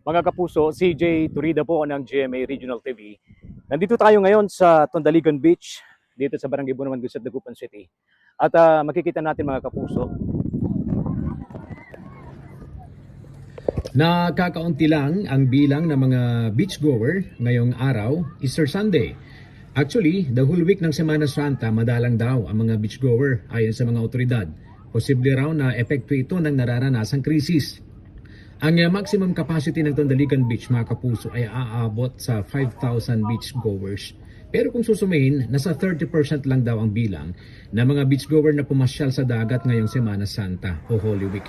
Mga kapuso, CJ Turida po ng GMA Regional TV. Nandito tayo ngayon sa Tondaligan Beach, dito sa Barangay Bunuan, Guset, Dagupan City. At makikita natin mga kapuso. Nakakaunti lang ang bilang ng mga beachgoer ngayong araw, Easter Sunday. Actually, the whole week ng Semana Santa, madalang daw ang mga beachgoer ayon sa mga otoridad. Posible raw na epekto ito ng nararanasang krisis. Ang maximum capacity ng Tondaligan Beach, mga kapuso, ay aabot sa 5,000 beachgoers. Pero kung susumahin, nasa 30% lang daw ang bilang ng mga beachgoer na pumasyal sa dagat ngayong Semana Santa o Holy Week.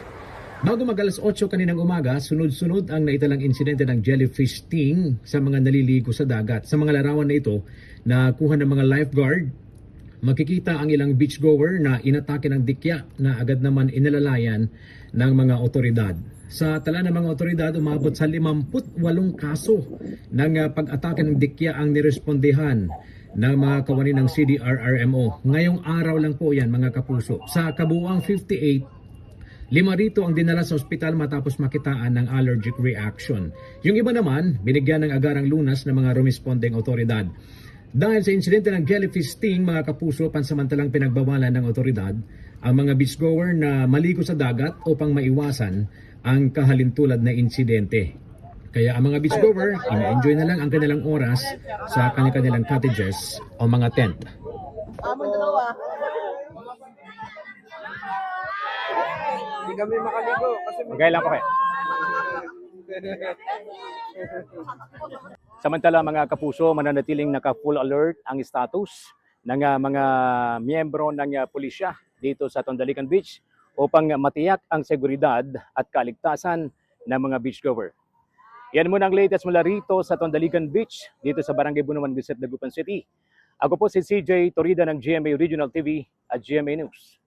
Bago mag-alas 8 kaninang umaga, sunod-sunod ang naitalang insidente ng jellyfish sting sa mga naliligo sa dagat. Sa mga larawan na ito, nakuha ng mga lifeguard, makikita ang ilang beachgoer na inatake ng dikya na agad naman inalalayan ng mga otoridad. Sa tala ng mga otoridad, umabot sa 58 kaso ng pag-atake ng dikya ang nirespondehan ng mga kawani ng CDRRMO. Ngayong araw lang po yan, mga kapuso. Sa kabuuang 58, 5 rito ang dinala sa ospital matapos makitaan ng allergic reaction. Yung iba naman, binigyan ng agarang lunas ng mga rumesponding otoridad. Dahil sa insidente ng jellyfish sting, mga kapuso, pansamantalang pinagbawalan ng otoridad ang mga beachgoer na maligo sa dagat upang maiwasan ang kahalintulad na insidente. Kaya ang mga beachgoer, ina-enjoy na lang ang kanilang oras sa kanilang cottages o mga tent. Hindi kami makaligo kasi Magaya lang po kayo. Samantala mga kapuso, mananatiling naka-full alert ang status ng mga miyembro ng pulisya dito sa Tondaligan Beach upang matiyak ang seguridad at kaligtasan ng mga beachgoer. Yan muna ang latest mula rito sa Tondaligan Beach, dito sa Barangay Bunuan, Guset, Dagupan City. Ako po si CJ Turida ng GMA Regional TV at GMA News.